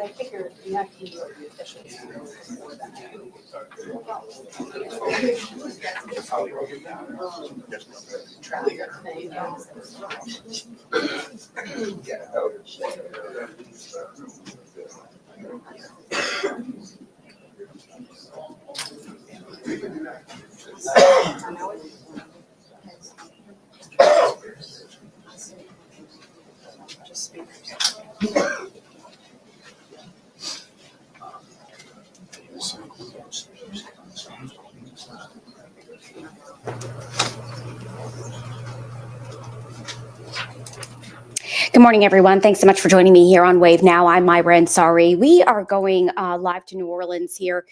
I figured you have to email the officials before that. Traffic thing. Just Good morning, everyone. Thanks so much for joining me here on Wave Now. I'm Myra Ansari. We are going live to New Orleans here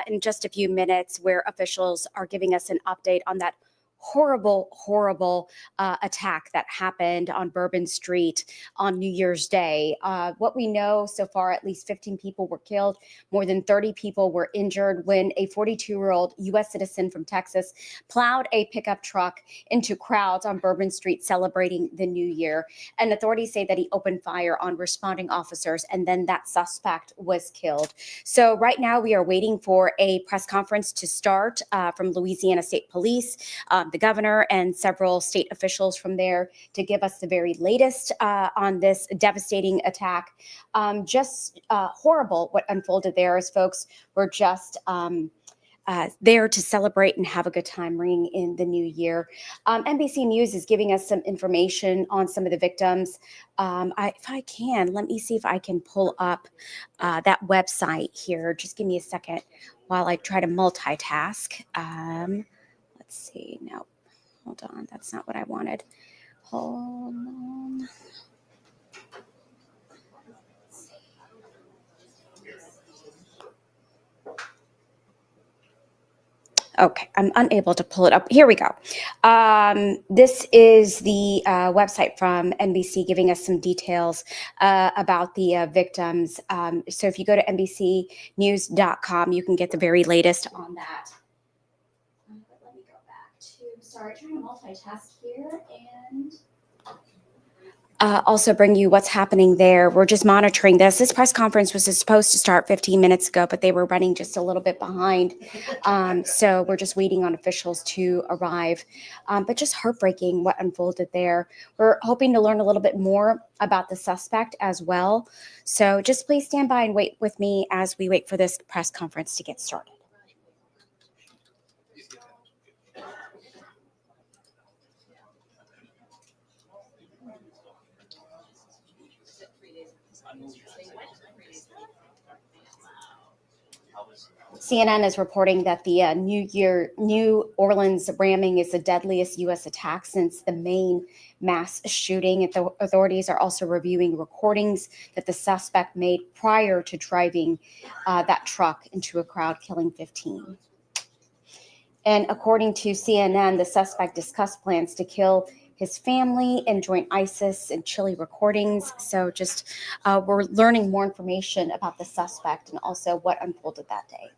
in just a few minutes, where officials are giving us an update on that horrible attack that happened on Bourbon Street on New Year's Day. What we know so far, at least 15 people were killed, more than 30 people were injured when a 42-year-old U.S. citizen from Texas plowed a pickup truck into crowds on Bourbon Street celebrating the New Year. And authorities say that he opened fire on responding officers, and then that suspect was killed. So right now we are waiting for a press conference to start from Louisiana State Police, the governor, and several state officials from there to give us the very latest on this devastating attack. Just horrible what unfolded there, as folks were just there to celebrate and have a good time ringing in the new year. NBC News is giving us some information on some of the victims. If I can, let me see if I can pull up that website here. Just give me a second while I try to multitask. Let's see. No, hold on. That's not what I wanted. Hold on. Okay, I'm unable to pull it up. Here we go. This is the website from NBC giving us some details about the victims. So if you go to NBCnews.com, you can get the very latest on that. But let me go back to, sorry, trying to multitask here and also bring you what's happening there. We're just monitoring this. This press conference was supposed to start 15 minutes ago, but they were running just a little bit behind. So we're just waiting on officials to arrive. But just heartbreaking what unfolded there. We're hoping to learn a little bit more about the suspect as well. So just please stand by and wait with me as we wait for this press conference to get started. CNN is reporting that the New Orleans ramming is the deadliest U.S. attack since the main mass shooting. The authorities are also reviewing recordings that the suspect made prior to driving that truck into a crowd, killing 15. And according to CNN, the suspect discussed plans to kill his family and join ISIS in chilly recordings. So just we're learning more information about the suspect and also what unfolded that day.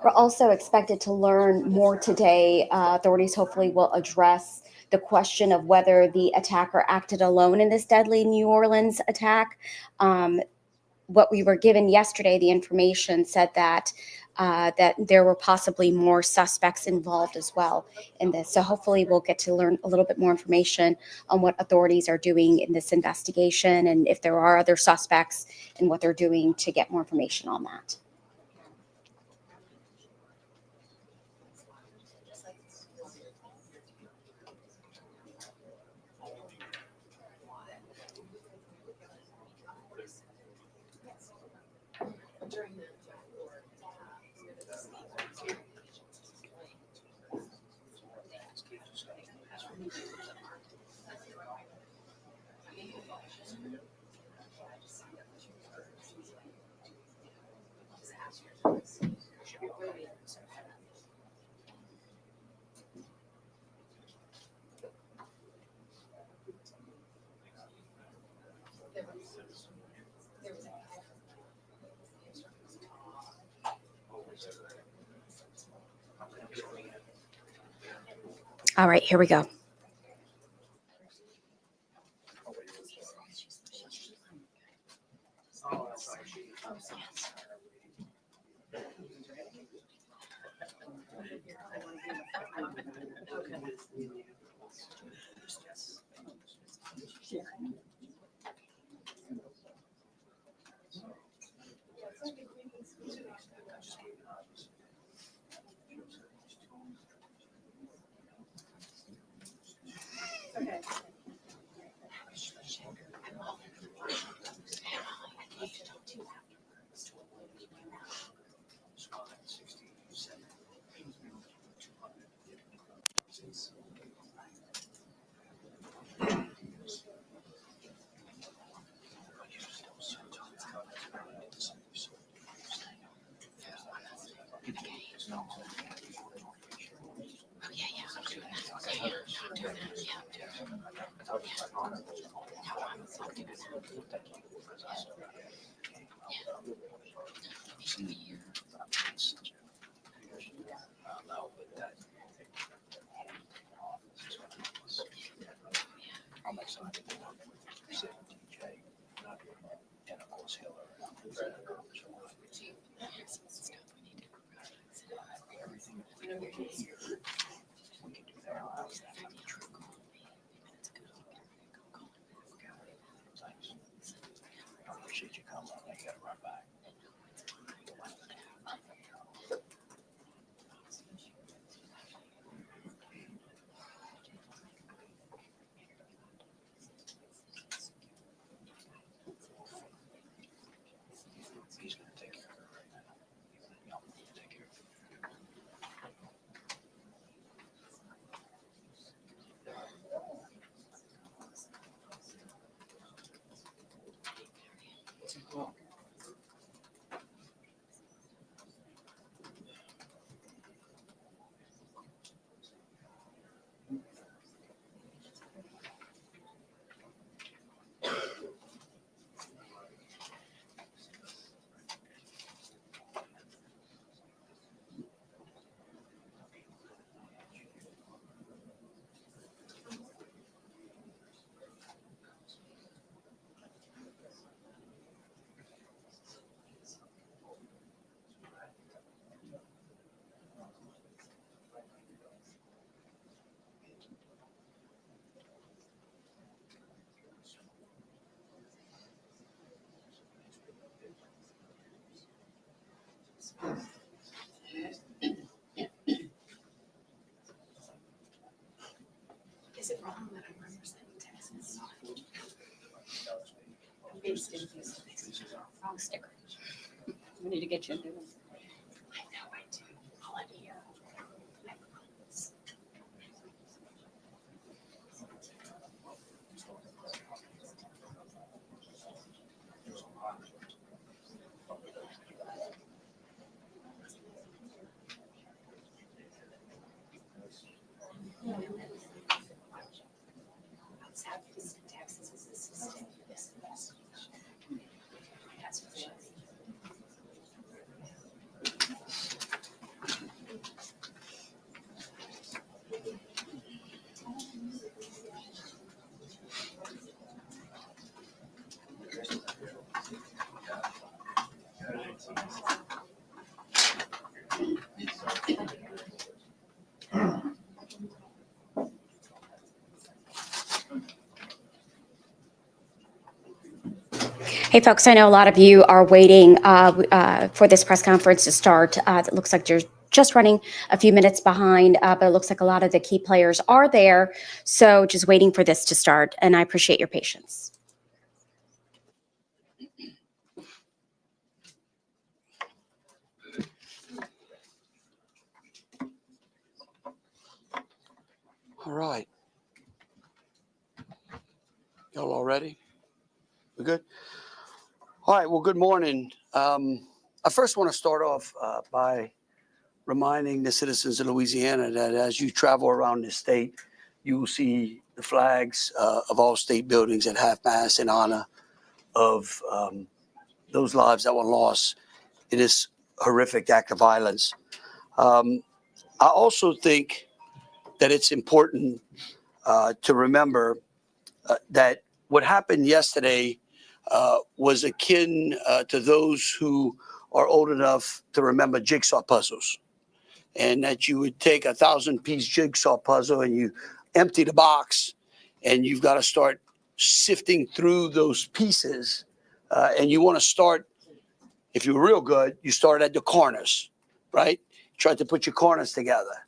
We're also expected to learn more today. Authorities hopefully will address the question of whether the attacker acted alone in this deadly New Orleans attack. What we were given yesterday, the information said that that there were possibly more suspects involved as well in this. So hopefully we'll get to learn a little bit more information on what authorities are doing in this investigation and if there are other suspects and what they're doing to get more information on that. All right, here we go. Is it wrong that I'm representing Texas? I'm based in Houston. Wrong sticker. We need to get you a new one. I know I do. All I hear. I promise. What's happening in Texas is this system. That's what she is. Hey, folks, I know a lot of you are waiting for this press conference to start. It looks like you're just running a few minutes behind, but it looks like a lot of the key players are there. So just waiting for this to start, and I appreciate your patience. All right. Y'all all ready? We good? All right. Well, good morning. I first want to start off by reminding the citizens of Louisiana that as you travel around the state, you will see the flags of all state buildings at half-mast in honor of those lives that were lost in this horrific act of violence. I also think that it's important to remember that what happened yesterday was akin to those who are old enough to remember jigsaw puzzles, and that you would take 1,000-piece jigsaw puzzle and you empty the box, and you've got to start sifting through those pieces, and you want to start, if you're real good, you start at the corners, right? Try to put your corners together.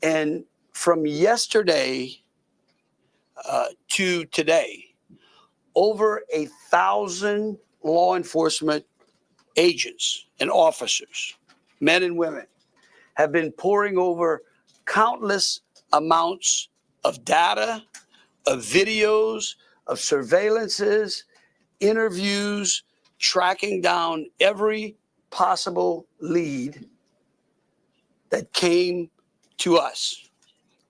And from yesterday to today, over 1,000 law enforcement agents and officers, men and women, have been poring over countless amounts of data, of videos, of surveillances, interviews, tracking down every possible lead that came to us,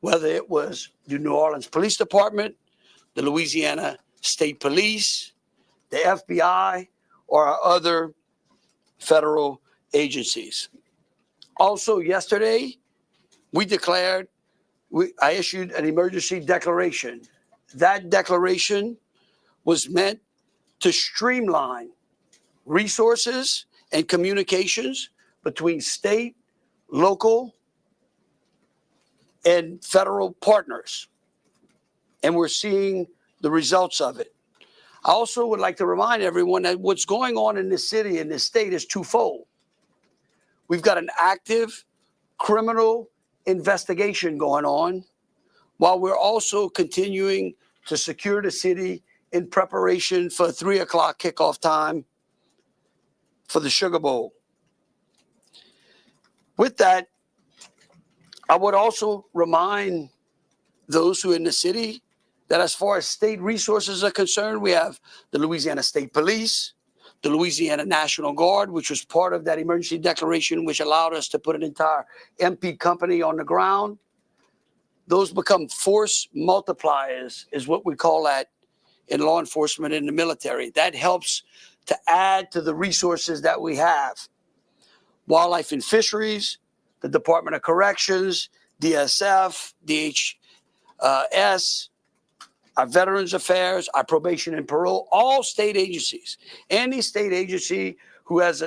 whether it was the New Orleans Police Department, the Louisiana State Police, the FBI, or our other federal agencies. Also, yesterday, I issued an emergency declaration. That declaration was meant to streamline resources and communications between state, local, and federal partners. And we're seeing the results of it. I also would like to remind everyone that what's going on in this city and this state is twofold. We've got an active criminal investigation going on, while we're also continuing to secure the city in preparation for 3 o'clock kickoff time for the Sugar Bowl. With that, I would also remind those who are in the city that as far as state resources are concerned, we have the Louisiana State Police, the Louisiana National Guard, which was part of that emergency declaration, which allowed us to put an entire MP company on the ground. Those become force multipliers, is what we call that in law enforcement and the military. That helps to add to the resources that we have. Wildlife and Fisheries, the Department of Corrections, DSF, DHS, our Veterans Affairs, our Probation and Parole, all state agencies. Any state agency who has